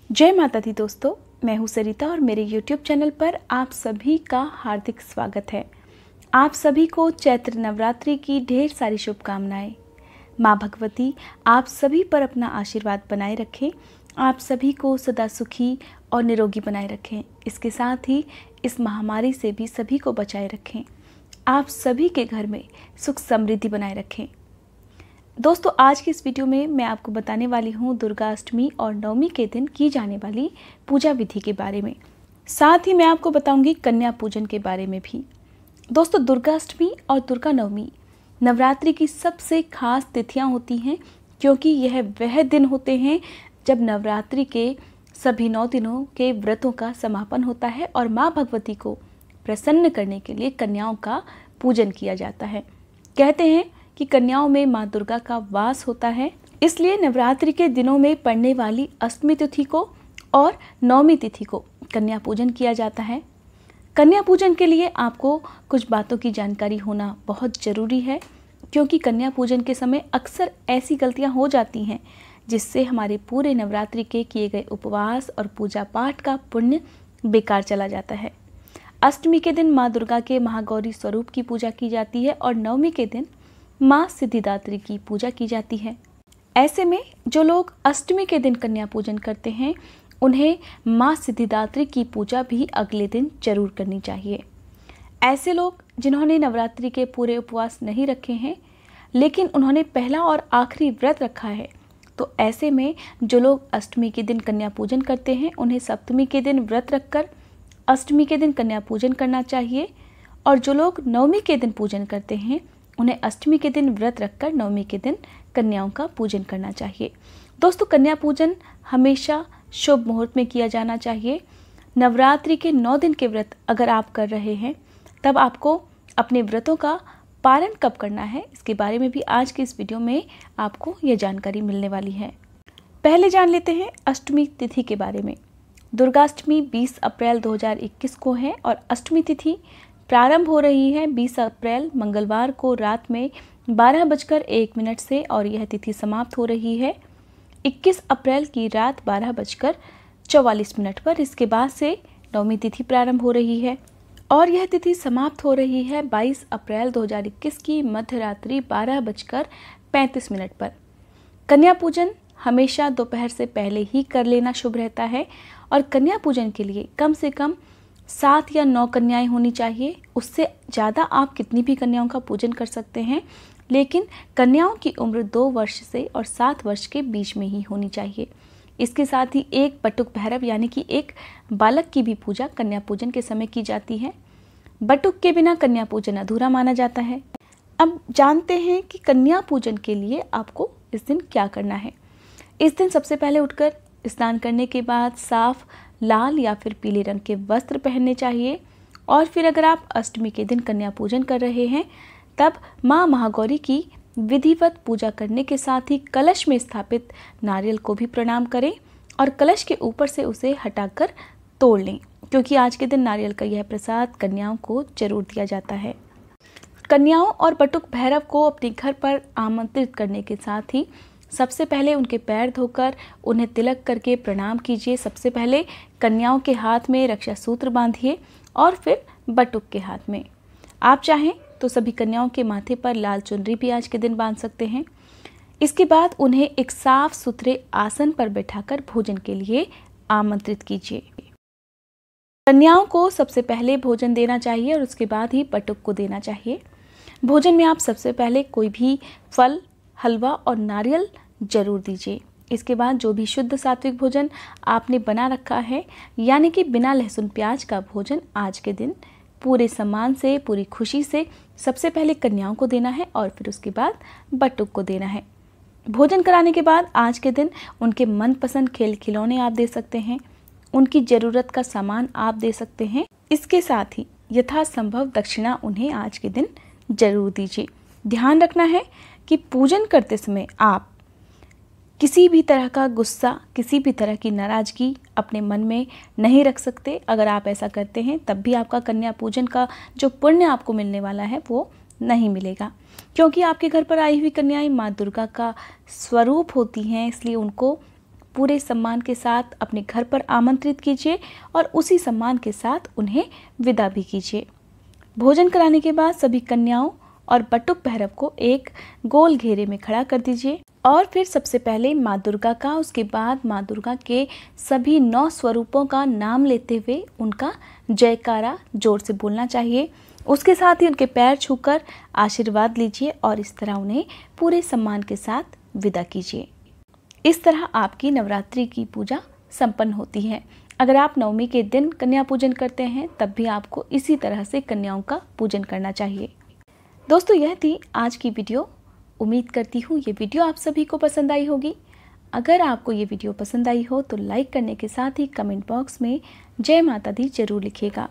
जय माता दी दोस्तों, मैं हूँ सरिता और मेरे YouTube चैनल पर आप सभी का हार्दिक स्वागत है। आप सभी को चैत्र नवरात्रि की ढेर सारी शुभकामनाएं। माँ भगवती आप सभी पर अपना आशीर्वाद बनाए रखें, आप सभी को सदा सुखी और निरोगी बनाए रखें। इसके साथ ही इस महामारी से भी सभी को बचाए रखें। आप सभी के घर में सुख समृद्धि बनाए रखें। दोस्तों, आज की इस वीडियो में मैं आपको बताने वाली हूँ दुर्गा अष्टमी और नवमी के दिन की जाने वाली पूजा विधि के बारे में। साथ ही मैं आपको बताऊंगी कन्या पूजन के बारे में भी। दोस्तों, दुर्गा अष्टमी और दुर्गा नवमी नवरात्रि की सबसे खास तिथियां होती हैं, क्योंकि यह वह दिन होते हैं जब नवरात्रि के सभी 9 दिनों के व्रतों का समापन होता है और माँ भगवती को प्रसन्न करने के लिए कन्याओं का पूजन किया जाता है। कहते हैं कि कन्याओं में माँ दुर्गा का वास होता है, इसलिए नवरात्रि के दिनों में पड़ने वाली अष्टमी तिथि को और नवमी तिथि को कन्या पूजन किया जाता है। कन्या पूजन के लिए आपको कुछ बातों की जानकारी होना बहुत ज़रूरी है, क्योंकि कन्या पूजन के समय अक्सर ऐसी गलतियां हो जाती हैं जिससे हमारे पूरे नवरात्रि के किए गए उपवास और पूजा पाठ का पुण्य बेकार चला जाता है। अष्टमी के दिन माँ दुर्गा के महागौरी स्वरूप की पूजा की जाती है और नवमी के दिन माँ सिद्धिदात्री की पूजा की जाती है। ऐसे में जो लोग अष्टमी के दिन कन्या पूजन करते हैं, उन्हें माँ सिद्धिदात्री की पूजा भी अगले दिन जरूर करनी चाहिए। ऐसे लोग जिन्होंने नवरात्रि के पूरे उपवास नहीं रखे हैं, लेकिन उन्होंने पहला और आखिरी व्रत रखा है, तो ऐसे में जो लोग अष्टमी के दिन कन्या पूजन करते हैं, उन्हें सप्तमी के दिन व्रत रखकर अष्टमी के दिन कन्या पूजन करना चाहिए। और जो लोग नवमी के दिन पूजन करते हैं, उन्हें अष्टमी के दिन व्रत रखकर नवमी के दिन कन्याओं का पूजन करना चाहिए। दोस्तों, कन्या पूजन हमेशा शुभ मुहूर्त में किया जाना चाहिए। नवरात्रि के 9 दिन के व्रत अगर आप कर रहे हैं, तब आपको अपने व्रतों का पालन कब करना है, इसके बारे में भी आज की इस वीडियो में आपको यह जानकारी मिलने वाली है। पहले जान लेते हैं अष्टमी तिथि के बारे में। दुर्गाष्टमी 20 अप्रैल 2021 को है और अष्टमी तिथि प्रारंभ हो रही है 20 अप्रैल मंगलवार को रात में 12:01 से और यह तिथि समाप्त हो रही है 21 अप्रैल की रात 12:44 पर। इसके बाद से नवमी तिथि प्रारंभ हो रही है और यह तिथि समाप्त हो रही है 22 अप्रैल 2021 की मध्यरात्रि 12:35 पर। कन्या पूजन हमेशा दोपहर से पहले ही कर लेना शुभ रहता है और कन्या पूजन के लिए कम से कम 7 या 9 कन्याएं होनी चाहिए। उससे ज़्यादा आप कितनी भी कन्याओं का पूजन कर सकते हैं, लेकिन कन्याओं की उम्र 2 वर्ष से और 7 वर्ष के बीच में ही होनी चाहिए। इसके साथ ही एक बटुक भैरव यानी कि एक बालक की भी पूजा कन्या पूजन के समय की जाती है। बटुक के बिना कन्या पूजन अधूरा माना जाता है। अब जानते हैं कि कन्या पूजन के लिए आपको इस दिन क्या करना है। इस दिन सबसे पहले उठकर स्नान करने के बाद साफ लाल या फिर पीले रंग के वस्त्र पहनने चाहिए और फिर अगर आप अष्टमी के दिन कन्या पूजन कर रहे हैं, तब माँ महागौरी की विधिवत पूजा करने के साथ ही कलश में स्थापित नारियल को भी प्रणाम करें और कलश के ऊपर से उसे हटाकर तोड़ लें, क्योंकि आज के दिन नारियल का यह प्रसाद कन्याओं को जरूर दिया जाता है। कन्याओं और बटुक भैरव को अपने घर पर आमंत्रित करने के साथ ही सबसे पहले उनके पैर धोकर उन्हें तिलक करके प्रणाम कीजिए। सबसे पहले कन्याओं के हाथ में रक्षा सूत्र बांधिए और फिर बटुक के हाथ में। आप चाहें तो सभी कन्याओं के माथे पर लाल चुनरी भी आज के दिन बांध सकते हैं। इसके बाद उन्हें एक साफ सुथरे आसन पर बैठाकर भोजन के लिए आमंत्रित कीजिए। कन्याओं को सबसे पहले भोजन देना चाहिए और उसके बाद ही बटुक को देना चाहिए। भोजन में आप सबसे पहले कोई भी फल, हलवा और नारियल जरूर दीजिए। इसके बाद जो भी शुद्ध सात्विक भोजन आपने बना रखा है, यानी कि बिना लहसुन प्याज का भोजन, आज के दिन पूरे सम्मान से, पूरी खुशी से सबसे पहले कन्याओं को देना है और फिर उसके बाद बटुक को देना है। भोजन कराने के बाद आज के दिन उनके मनपसंद खेल खिलौने आप दे सकते हैं, उनकी ज़रूरत का सामान आप दे सकते हैं। इसके साथ ही यथासंभव दक्षिणा उन्हें आज के दिन जरूर दीजिए। ध्यान रखना है कि पूजन करते समय आप किसी भी तरह का गुस्सा, किसी भी तरह की नाराज़गी अपने मन में नहीं रख सकते। अगर आप ऐसा करते हैं तब भी आपका कन्या पूजन का जो पुण्य आपको मिलने वाला है वो नहीं मिलेगा, क्योंकि आपके घर पर आई हुई कन्याएं माँ दुर्गा का स्वरूप होती हैं, इसलिए उनको पूरे सम्मान के साथ अपने घर पर आमंत्रित कीजिए और उसी सम्मान के साथ उन्हें विदा भी कीजिए। भोजन कराने के बाद सभी कन्याओं और बटुक भैरव को एक गोल घेरे में खड़ा कर दीजिए और फिर सबसे पहले माँ दुर्गा का, उसके बाद माँ दुर्गा के सभी 9 स्वरूपों का नाम लेते हुए उनका जयकारा जोर से बोलना चाहिए। उसके साथ ही उनके पैर छूकर आशीर्वाद लीजिए और इस तरह उन्हें पूरे सम्मान के साथ विदा कीजिए। इस तरह आपकी नवरात्रि की पूजा संपन्न होती है। अगर आप नवमी के दिन कन्या पूजन करते हैं तब भी आपको इसी तरह से कन्याओं का पूजन करना चाहिए। दोस्तों, यह थी आज की वीडियो। उम्मीद करती हूँ ये वीडियो आप सभी को पसंद आई होगी। अगर आपको ये वीडियो पसंद आई हो तो लाइक करने के साथ ही कमेंट बॉक्स में जय माता दी जरूर लिखिएगा।